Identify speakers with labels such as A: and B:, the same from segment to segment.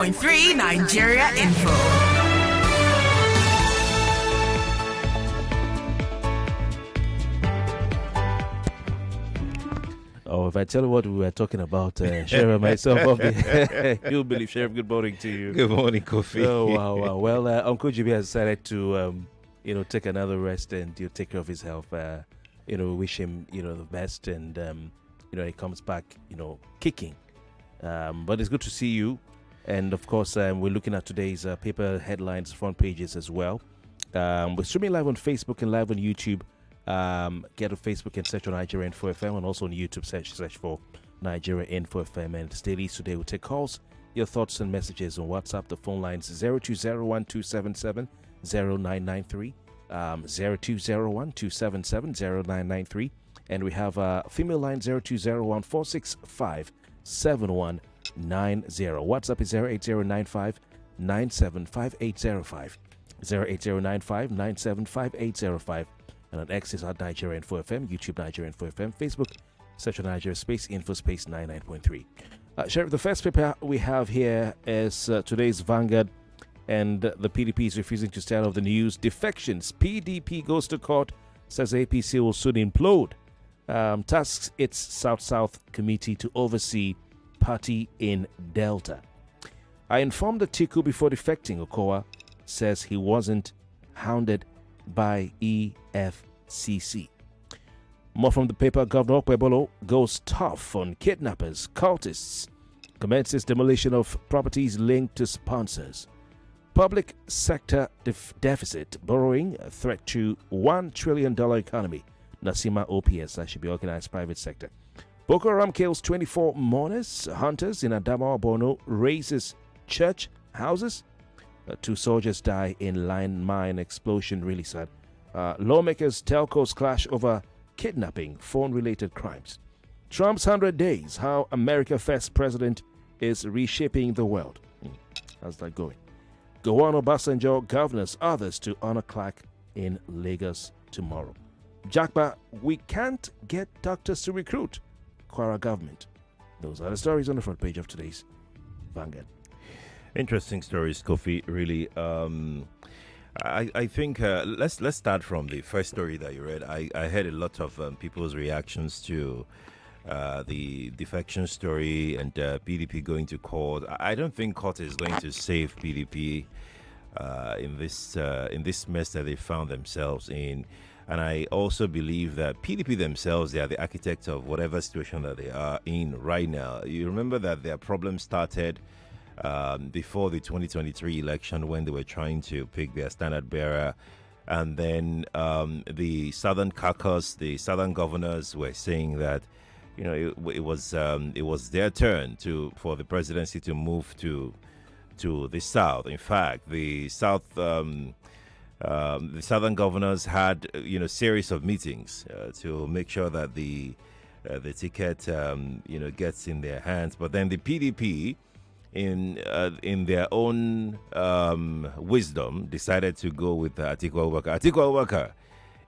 A: 99.3 Nigeria Info.
B: Oh, if I tell you what we were talking about, Sheriff and myself, you'll believe. Sheriff, good morning to you.
C: Good morning, Kofi.
B: Oh, wow. Well, Uncle Jimmy has decided to, take another rest and take care of his health. Wish him, the best, and he comes back, kicking. But it's good to see you. And of course, we're looking at today's paper headlines, front pages as well. We're streaming live on Facebook and live on YouTube. Get on Facebook and search on Nigeria Info FM, and also on YouTube search for Nigeria Info FM. And it's Dailies today. We'll take calls, your thoughts and messages on WhatsApp. The phone lines 0201-277-0993, 0201-277-0993, and we have a female line 0201-465-7190. WhatsApp is 08095-975805, 08095-975805. And on X is at Nigeria Info FM, YouTube Nigeria Info FM, Facebook, search on Nigeria Space Info Space 99.3. Sheriff, the first paper we have here is today's Vanguard, and the PDP is refusing to stay out of the news. Defections. PDP goes to court, says APC will soon implode. Tasks its South-South committee to oversee party in Delta. I informed Atiku before defecting. Okowa says he wasn't hounded by EFCC. More from the paper. Governor Okpebolo goes tough on kidnappers, cultists, commences demolition of properties linked to sponsors. Public sector deficit borrowing, a threat to $1 trillion economy. Nasima OPS, that should be organized private sector. Boko Haram kills 24 mourners, hunters in Adamawa, Borno, raises church houses. 2 soldiers die in line mine explosion, really sad. Lawmakers, telcos clash over kidnapping, phone-related crimes. Trump's 100 days, how America First president is reshaping the world. How's that going? Gowon Obasanjo governors others to honor Clark in Lagos tomorrow. Jakba, we can't get doctors to recruit. Kwara government. Those are the stories on the front page of today's Vanguard.
C: Interesting stories, Kofi. Really, I think let's start from the first story that you read. I heard a lot of people's reactions to the defection story and PDP going to court. I don't think court is going to save PDP in this mess that they found themselves in. And I also believe that PDP themselves, they are the architects of whatever situation that they are in right now. You remember that their problem started before the 2023 election when they were trying to pick their standard bearer. And then the Southern caucus, the Southern governors were saying that, it was their turn for the presidency to move to the South. In fact, the Southern governors had series of meetings to make sure that the ticket gets in their hands. But then the PDP, in their own wisdom, decided to go with Atiku Abubakar. Atiku Abubakar,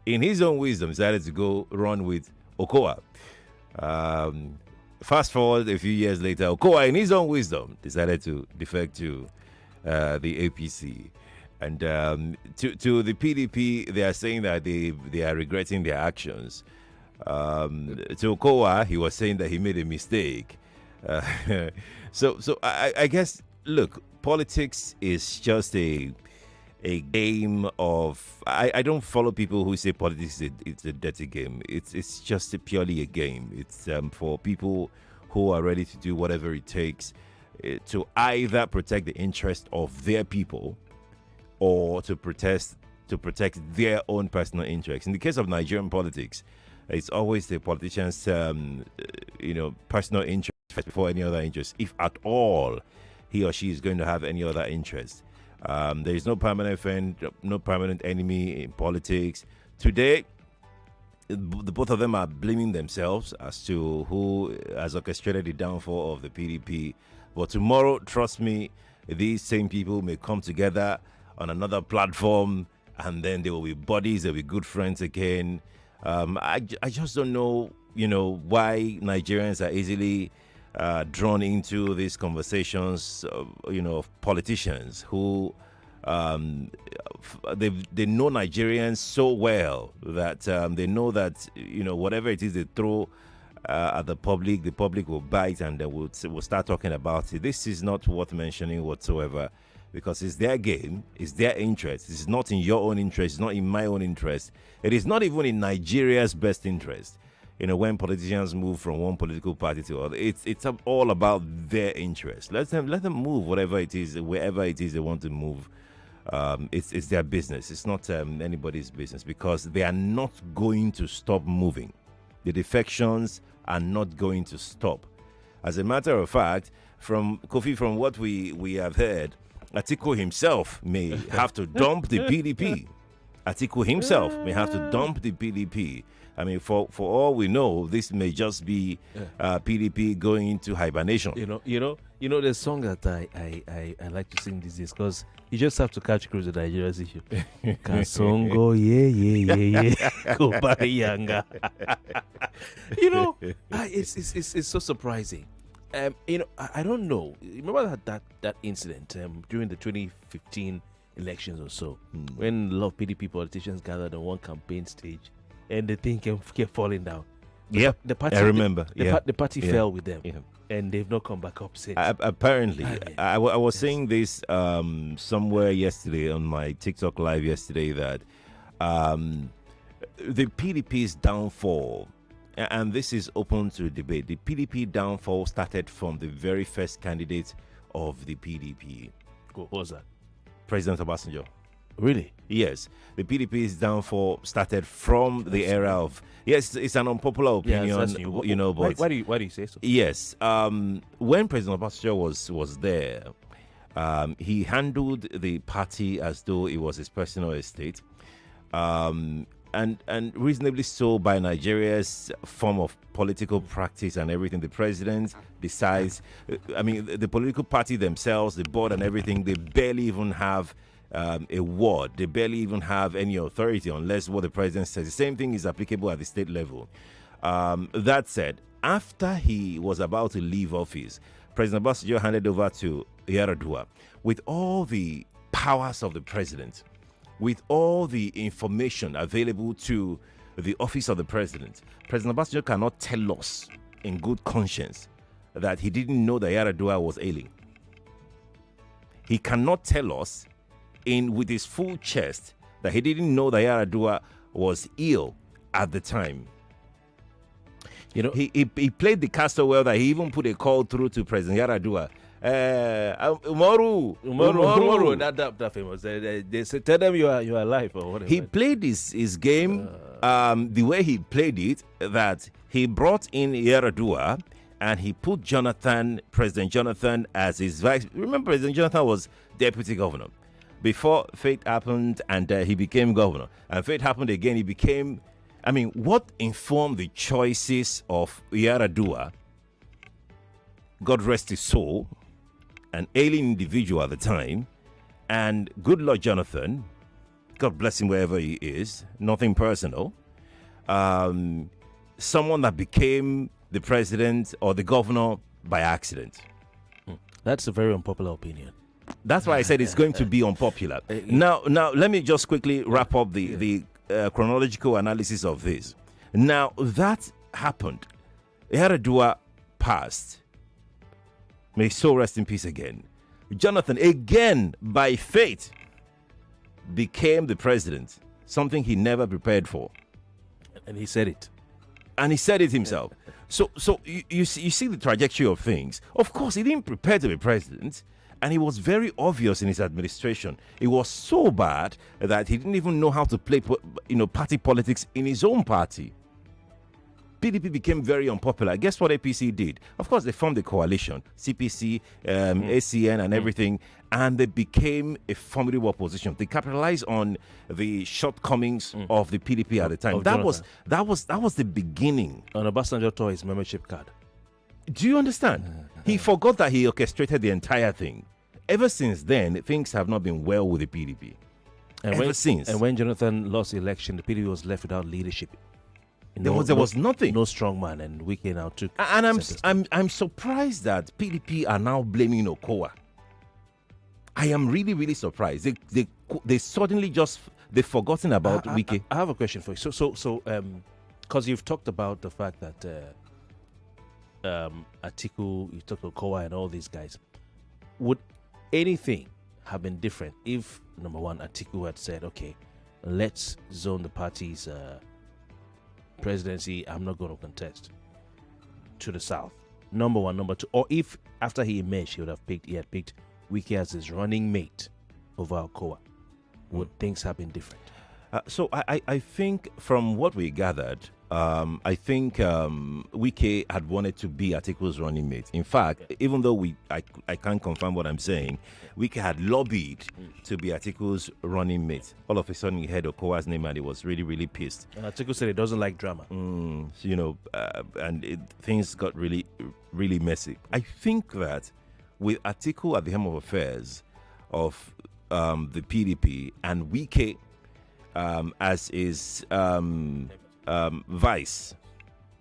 C: in his own wisdom, decided to go run with Okowa. Fast forward a few years later, Okowa, in his own wisdom, decided to defect to the APC. And to the PDP, they are saying that they are regretting their actions. To Okowa, he was saying that he made a mistake. So I guess, look, politics is just a game of... I don't follow people who say politics is a dirty game. It's just purely a game. It's for people who are ready to do whatever it takes to either protect the interest of their people or to protect their own personal interests. In the case of Nigerian politics, it's always the politicians' personal interest before any other interest, if at all he or she is going to have any other interest. There is no permanent friend, no permanent enemy in politics. Today, the both of them are blaming themselves as to who has orchestrated the downfall of the PDP. But tomorrow, trust me, these same people may come together on another platform, and then they will be buddies, they'll be good friends again. I just don't know, why Nigerians are easily drawn into these conversations, of politicians who they know Nigerians so well that they know that whatever it is they throw at the public will bite, and they will start talking about it. This is not worth mentioning whatsoever, because it's their game, it's their interest. It's not in your own interest, it's not in my own interest. It is not even in Nigeria's best interest. When politicians move from one political party to other, it's all about their interest. Let them move whatever it is, wherever it is they want to move. It's their business. It's not anybody's business, because they are not going to stop moving. The defections are not going to stop. As a matter of fact, from Kofi, from what we have heard, Atiku himself may have to dump the PDP. Atiku himself may have to dump the PDP. I mean, for all we know, this may just be PDP going into hibernation.
B: The song that I like to sing these days, because you just have to catch cruise with Nigeria's issue. Kasongo, yeah, go by younger. It's so surprising. I don't know. Remember that incident during the 2015 elections or so, when a lot of PDP politicians gathered on one campaign stage, and the thing kept falling down.
C: Yeah,
B: the party.
C: I remember.
B: The party fell with them, and they've not come back up since.
C: Apparently, I was saying this somewhere yesterday on my TikTok live yesterday, that the PDP's downfall, and this is open to debate, the PDP downfall started from the very first candidate of the PDP.
B: What was that?
C: President Obasanjo.
B: Really?
C: Yes. The PDP's downfall started from the era of... Yes, it's an unpopular opinion, but...
B: Why do you say so?
C: Yes. When President Obasanjo was there, he handled the party as though it was his personal estate. And reasonably so by Nigeria's form of political practice and everything. The president decides, the political party themselves, the board and everything, they barely even have a word. They barely even have any authority unless what the president says. The same thing is applicable at the state level. That said, after he was about to leave office, President Obasanjo handed over to Yar'Adua with all the powers of the president, with all the information available to the office of the president. President Obasanjo cannot tell us in good conscience that he didn't know that Yar'Adua was ailing. He cannot tell us with his full chest that he didn't know that Yar'Adua was ill at the time. He played the card so well that he even put a call through to President Yar'Adua. Umaru,
B: that famous. They say, tell them you are alive or whatever.
C: He played his game the way he played it, that he brought in Yar'Adua and he put President Jonathan, as his vice. Remember, President Jonathan was deputy governor before fate happened, and he became governor. And fate happened again, he became... what informed the choices of Yar'Adua, God rest his soul, an ailing individual at the time, and good Lord Jonathan, God bless him wherever he is, nothing personal, someone that became the president or the governor by accident.
B: That's a very unpopular opinion.
C: That's why I said it's going to be unpopular. Now, let me just quickly wrap up the chronological analysis of this. Now, that happened. Yar'Adua passed. May his soul rest in peace again. Jonathan, again, by fate, became the president, something he never prepared for.
B: And he said it.
C: And he said it himself. So you see the trajectory of things. Of course, he didn't prepare to be president. And it was very obvious in his administration. It was so bad that he didn't even know how to play, party politics in his own party. PDP became very unpopular. Guess what APC did? Of course, they formed a coalition, CPC, ACN, and everything, and they became a formidable opposition. They capitalized on the shortcomings of the PDP at the time. That was the beginning.
B: And Obasanjo tore his membership card.
C: Do you understand? He forgot that he orchestrated the entire thing. Ever since then, things have not been well with the PDP.
B: And when Jonathan lost the election, the PDP was left without leadership.
C: There was nothing.
B: No strong man, and Wike now took.
C: And I'm surprised that PDP are now blaming Okowa. I am really, really surprised. They suddenly they've forgotten about Wike.
B: I have a question for you. So, because you've talked about the fact that Atiku, you talked about Okowa and all these guys, would anything have been different if, number one, Atiku had said, okay, let's zone the party's presidency, I'm not going to contest, to the south? Number one. Number two, or if after he emerged, he had picked Wike as his running mate over Okowa, would things have been different?
C: So I think from what we gathered, I think Wike had wanted to be Atiku's running mate. In fact, even though I can't confirm what I'm saying, Wike had lobbied to be Atiku's running mate. All of a sudden, he heard Okowa's name and he was really, really pissed.
B: And Atiku said he doesn't like drama.
C: Things got really, really messy. I think that with Atiku at the helm of affairs of the PDP and Wike as his vice,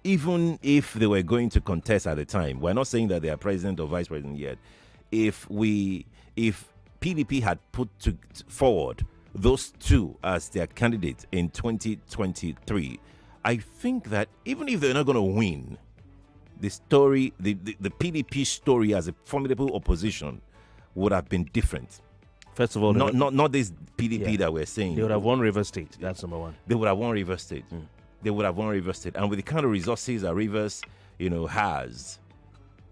C: even if they were going to contest at the time, we're not saying that they are president or vice president yet. If PDP had put forward those two as their candidates in 2023, I think that even if they're not going to win, the story, the PDP story as a formidable opposition would have been different.
B: First of all,
C: not this PDP that we're saying.
B: They would have won Rivers State. That's number one.
C: They would have won Rivers State. They would have won Rivers State. And with the kind of resources that Rivers, has,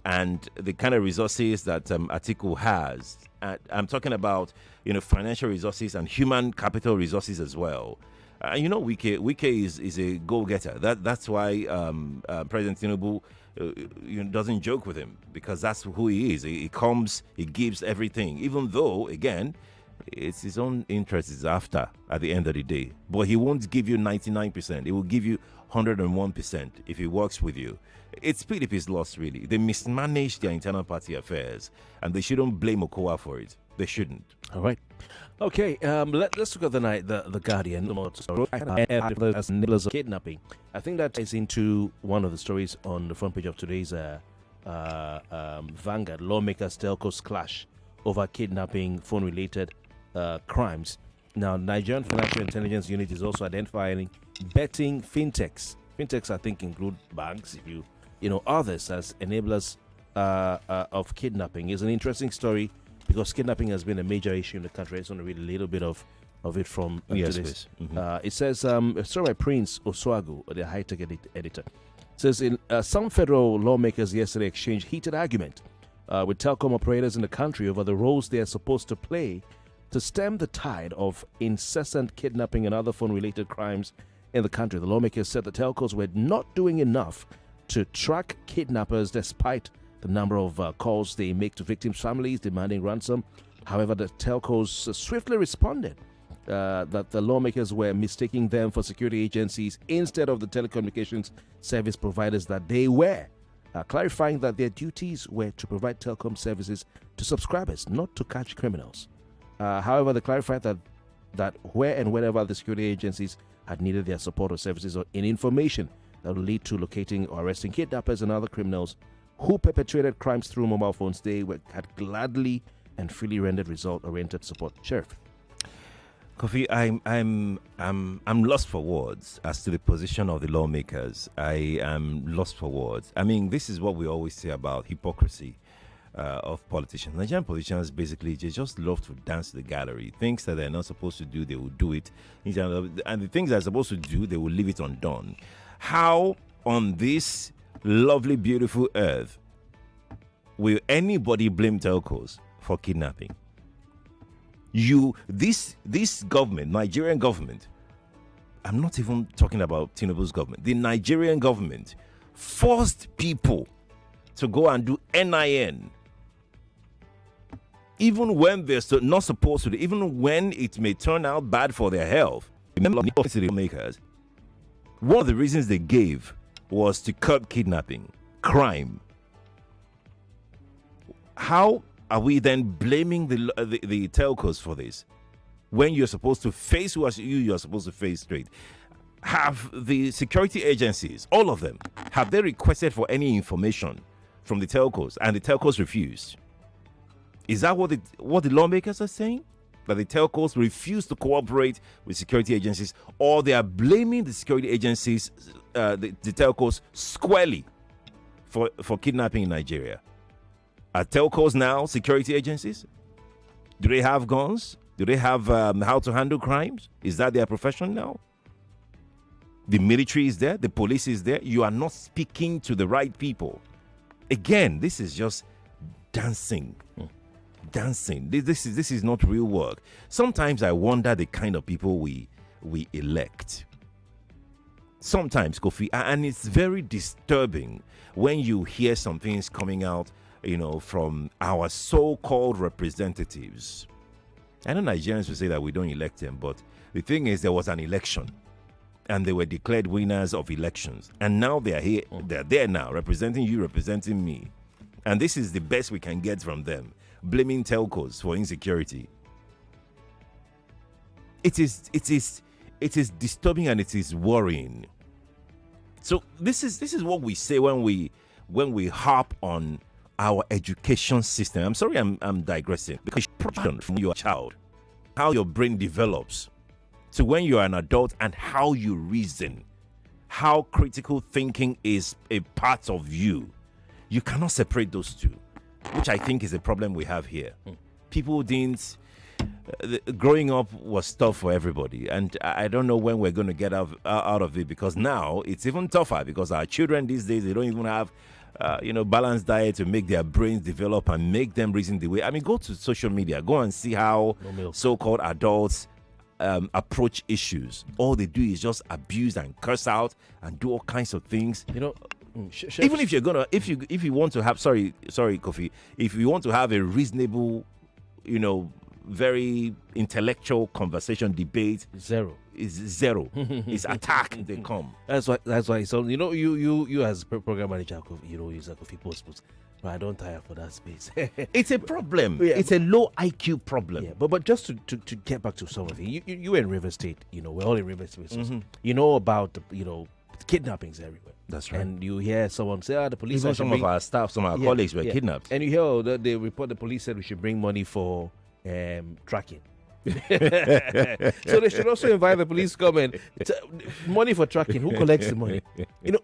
C: and the kind of resources that Atiku has, I'm talking about, financial resources and human capital resources as well. Wike is a go-getter. That's why President Tinubu doesn't joke with him, because that's who he is. He comes, he gives everything, even though, again, it's his own interest is after at the end of the day. But he won't give you 99%. He will give you 101% if he works with you. It's PDP's loss, really. They mismanaged their internal party affairs, and they shouldn't blame Okowa for it. They shouldn't.
B: All right. Okay, let's look at the Guardian. Enablers of kidnapping. I think that ties into one of the stories on the front page of today's Vanguard. Lawmakers, telcos clash over kidnapping, phone-related crimes. Now, Nigerian Financial Intelligence Unit is also identifying betting fintechs. Fintechs, I think, include banks, if you others as enablers of kidnapping. It's an interesting story, because kidnapping has been a major issue in the country. I just want to read a little bit of it from today's. It says, a story by Prince Osuagu, the high-tech editor. It says, some federal lawmakers yesterday exchanged heated argument with telecom operators in the country over the roles they are supposed to play to stem the tide of incessant kidnapping and other phone-related crimes in the country. The lawmakers said the telcos were not doing enough to track kidnappers despite the number of calls they make to victims' families demanding ransom. However, the telcos swiftly responded that the lawmakers were mistaking them for security agencies instead of the telecommunications service providers that they were, clarifying that their duties were to provide telecom services to subscribers, not to catch criminals. However, they clarified that where and whenever the security agencies had needed their support or services or in information that would lead to locating or arresting kidnappers and other criminals who perpetrated crimes through mobile phones, they had gladly and freely rendered result-oriented support. Sheriff.
C: Kofi, I'm lost for words as to the position of the lawmakers. I am lost for words. I mean, this is what we always say about hypocrisy of politicians. Nigerian politicians basically just love to dance to the gallery. Things that they're not supposed to do, they will do it. And the things they're supposed to do, they will leave it undone. How on this lovely, beautiful earth will anybody blame telcos for kidnapping? This government, Nigerian government, I'm not even talking about Tinubu's government, the Nigerian government forced people to go and do NIN, even when they're not supposed to, even when it may turn out bad for their health. Remember, the makers, one of the reasons they gave was to curb kidnapping, crime. How are we then blaming the telcos for this when you're supposed to face who you're supposed to face straight? have the security agencies, all of them, have they requested for any information from the telcos and the telcos refused? Is that what the lawmakers are saying? That the telcos refuse to cooperate with security agencies, or they are blaming the security agencies, the telcos, squarely for kidnapping in Nigeria? Are telcos now security agencies? Do they have guns? Do they have how to handle crimes? Is that their profession now? The military is there. The police is there. You are not speaking to the right people. Again, this is just dancing. Dancing. This is not real work. Sometimes I wonder the kind of people we elect. Sometimes, Kofi, and it's very disturbing when you hear some things coming out, from our so-called representatives. I know Nigerians will say that we don't elect them, but the thing is, there was an election and they were declared winners of elections. And now they are here, they're there now, representing you, representing me. And this is the best we can get from them, blaming telcos for insecurity. It is disturbing and it is worrying. So this is what we say when we harp on our education system. I'm sorry I'm digressing, because from your child, how your brain develops to when you're an adult, and how you reason, how critical thinking is a part of you. You cannot separate those two, which I think is a problem we have here. People didn't. Growing up was tough for everybody, and I don't know when we're going to get out of it, because now it's even tougher, because our children these days, they don't even have balanced diet to make their brains develop and make them reason the way. I mean, go to social media, go and see how so-called adults approach issues. All they do is just abuse and curse out and do all kinds of things. Even if you're gonna, if you want to have, sorry, Kofi, if you want to have a reasonable, very intellectual conversation, debate, is zero. It's attack. They come.
B: That's why. So you as program manager, use a Kofi post. But I don't tire for that space.
C: It's a problem. Yeah, it's a low IQ problem.
B: Yeah, but just to get back to something, you were in River State. We're all in River State. Mm-hmm. You know about kidnappings everywhere.
C: That's right.
B: And you hear someone say, the police.
C: Even some of our staff, some of our colleagues were kidnapped.
B: And you hear that they report the police said we should bring money for tracking. So they should also invite the police to come and money for tracking. Who collects the money?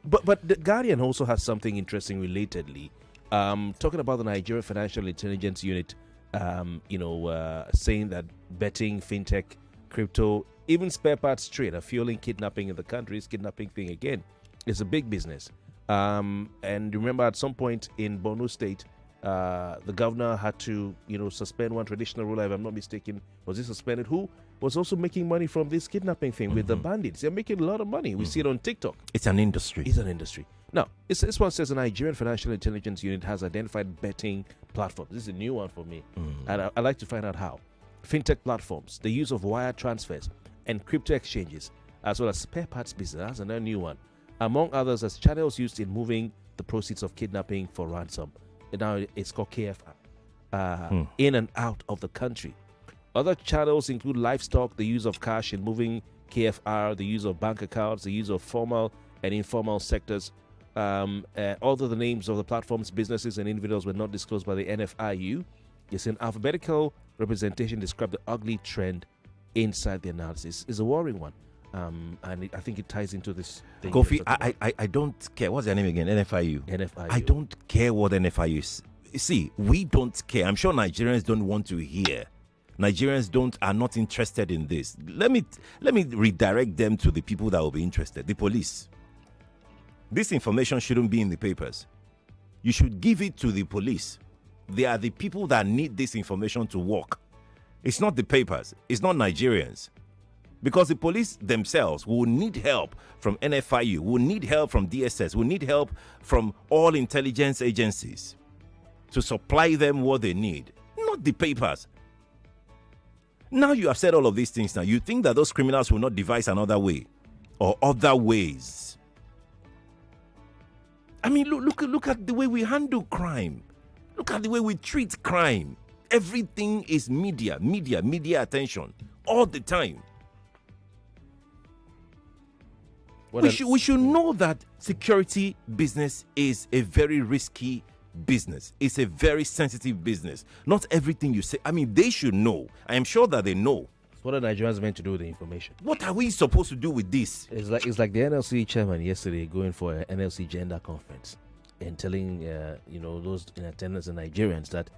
B: But the Guardian also has something interesting relatedly. Talking about the Nigerian Financial Intelligence Unit, saying that betting, fintech, crypto, even spare parts trade are fueling kidnapping in the country. It's kidnapping thing again. It's a big business. And remember, at some point in Borno State, the governor had to, suspend one traditional ruler, if I'm not mistaken. Was he suspended? Who was also making money from this kidnapping thing with the bandits? They're making a lot of money. We see it on TikTok.
C: It's an industry.
B: Now, this one says the Nigerian Financial Intelligence Unit has identified betting platforms. This is a new one for me. And I'd like to find out how. Fintech platforms, the use of wire transfers, and crypto exchanges, as well as spare parts business. That's another new one. Among others, as channels used in moving the proceeds of kidnapping for ransom. And now it's called KFR. In and out of the country. Other channels include livestock, the use of cash in moving KFR, the use of bank accounts, the use of formal and informal sectors. Although the names of the platforms, businesses, and individuals were not disclosed by the NFIU, it's an alphabetical representation described the ugly trend inside the analysis. It's a worrying one. And I think it ties into this thing.
C: Kofi, I don't care. What's their name again? NFIU. I don't care what NFIU is. See, we don't care. I'm sure Nigerians don't want to hear. Nigerians are not interested in this. Let me redirect them to the people that will be interested. The police. This information shouldn't be in the papers. You should give it to the police. They are the people that need this information to work. It's not the papers. It's not Nigerians. Because the police themselves will need help from NFIU, will need help from DSS, will need help from all intelligence agencies to supply them what they need, not the papers. Now you have said all of these things now. You think that those criminals will not devise another way or other ways? I mean, look at the way we handle crime. Look at the way we treat crime. Everything is media attention all the time. We should know that security business is a very risky business. It's a very sensitive business. Not everything you say. I mean, they should know. I am sure that they know.
B: What are Nigerians meant to do with the information?
C: What are we supposed to do with this?
B: It's like the NLC chairman yesterday going for an NLC gender conference and telling those in attendance and Nigerians that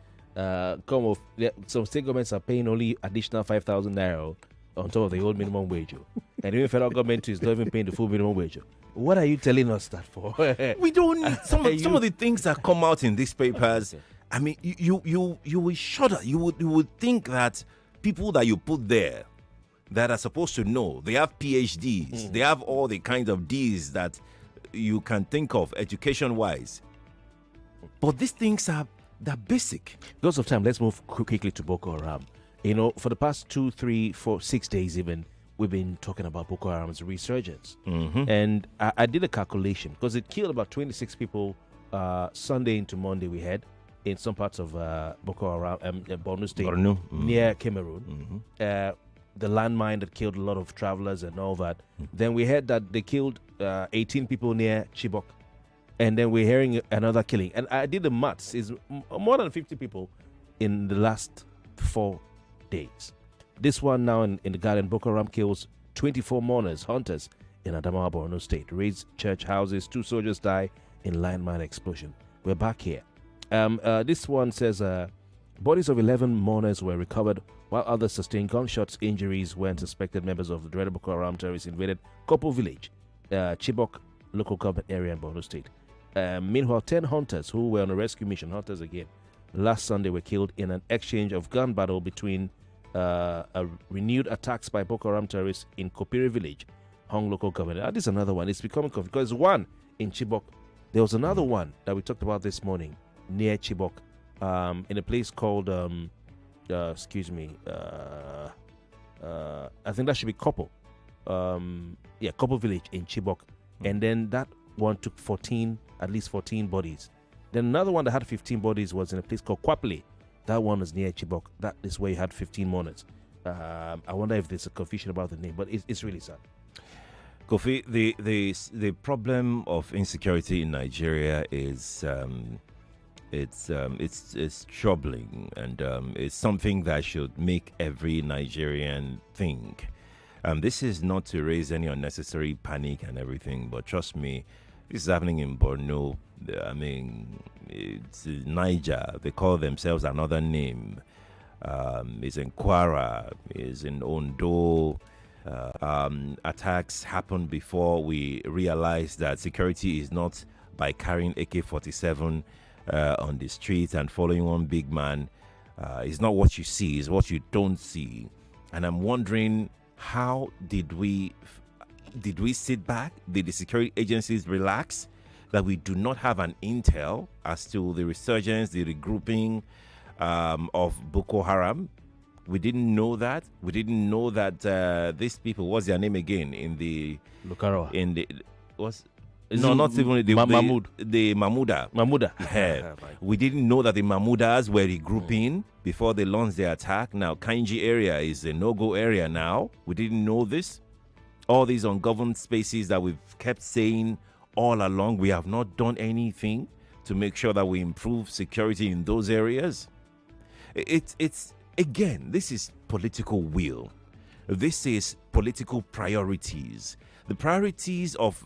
B: some state governments are paying only additional 5,000 naira on top of the old minimum wage, and even federal government is not even paying the full minimum wage. What are you telling us that for?
C: We don't need some of the things that come out in these papers. Okay. I mean, you will shudder. You would think that people that you put there that are supposed to know, they have PhDs, they have all the kinds of Ds that you can think of education-wise. But these things are basic.
B: Because of time, let's move quickly to Boko Haram. For the past 2, 3, 4, 6 days even, we've been talking about Boko Haram's resurgence. And I did a calculation because it killed about 26 people Sunday into Monday we had in some parts of Boko Haram, Borno State, near Cameroon. The landmine that killed a lot of travelers and all that. Then we heard that they killed 18 people near Chibok. And then we're hearing another killing. And I did the maths. It's more than 50 people in the last 4 days. This one now in the garden, Boko Haram kills 24 mourners, hunters in Adamawa, Borno State. Raids church houses, 2 soldiers die in landmine explosion. We're back here. This one says bodies of 11 mourners were recovered while others sustained gunshots injuries when suspected members of the dreaded Boko Haram terrorists invaded Kopo village, Chibok local government area in Borno State. Meanwhile, 10 hunters who were on a rescue mission, hunters again, last Sunday were killed in an exchange of gun battle between renewed attacks by Boko Haram terrorists in Kopiri village, Hong local government. This is another one. It's becoming confusing because one in Chibok. There was another one that we talked about this morning near Chibok, in a place called I think that should be Kopo. Kopo village in Chibok. And then that one took at least 14 bodies. Then another one that had 15 bodies was in a place called Kwapli. That one is near Chibok. That is where you had 15 mourners. I wonder if there's a confusion about the name, but it's really sad.
C: Kofi, the problem of insecurity in Nigeria is it's troubling, and it's something that should make every Nigerian think. This is not to raise any unnecessary panic and everything, but trust me, this is happening in Borno. I mean, it's Niger. They call themselves another name. It's in Kwara. It's in Ondo. Attacks happened before we realized that security is not by carrying AK-47 on the streets and following one big man. It's not what you see, it's what you don't see. And I'm wondering, how did we sit back? Did the security agencies relax that we do not have an intel as to the resurgence, the regrouping of Boko Haram? We didn't know that. We didn't know that these people, what's their name again? In the
B: Lukarawa.
C: In the not even the
B: Mahmoud.
C: The Mahmouda.
B: Mahmouda.
C: Yeah. We didn't know that the Mahmoudas were regrouping before they launched their attack. Now, Kainji area is a no-go area now. We didn't know this. All these ungoverned spaces that we've kept saying all along, we have not done anything to make sure that we improve security in those areas. It's again, this is political will. This is political priorities. The priorities of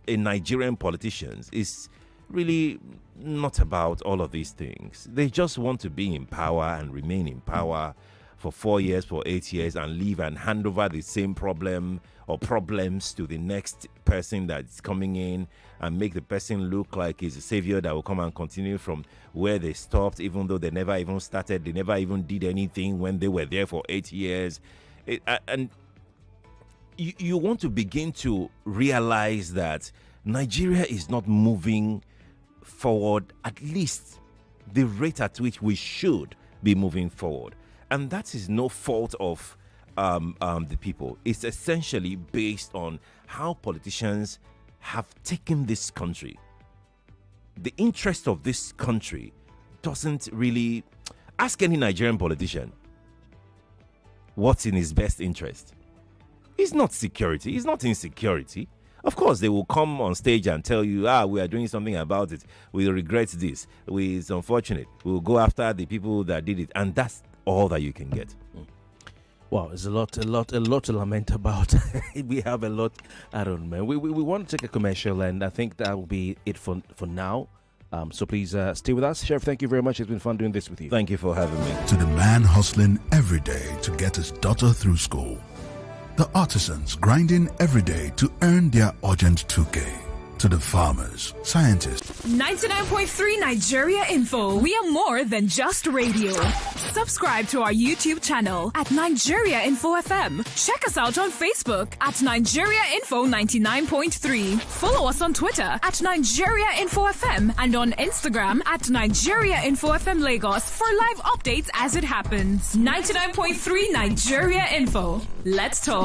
C: a Nigerian politicians is really not about all of these things. They just want to be in power and remain in power for 4 years, for 8 years, and leave and hand over the same problem or problems to the next person that's coming in and make the person look like he's a savior that will come and continue from where they stopped, even though they never even started, they never even did anything when they were there for 8 years. And you want to begin to realize that Nigeria is not moving forward at least the rate at which we should be moving forward. And that is no fault of the people. It's essentially based on how politicians have taken this country. The interest of this country doesn't really... Ask any Nigerian politician what's in his best interest. It's not security. It's not insecurity. Of course, they will come on stage and tell you, we are doing something about it. We regret this. It's unfortunate. We'll go after the people that did it. And that's all that you can get.
B: Wow, there's a lot to lament about. We have a lot. I don't know. We want to take a commercial, and I think that will be it for now. So please stay with us. Sheriff, thank you very much. It's been fun doing this with you.
C: Thank you for having me.
D: To the man hustling every day to get his daughter through school. The artisans grinding every day to earn their urgent 2K. To the farmers, scientists.
A: 99.3 Nigeria Info. We are more than just radio. Subscribe to our YouTube channel at Nigeria Info FM. Check us out on Facebook at Nigeria Info 99.3. Follow us on Twitter at Nigeria Info FM and on Instagram at Nigeria Info FM Lagos for live updates as it happens. 99.3 Nigeria Info. Let's talk.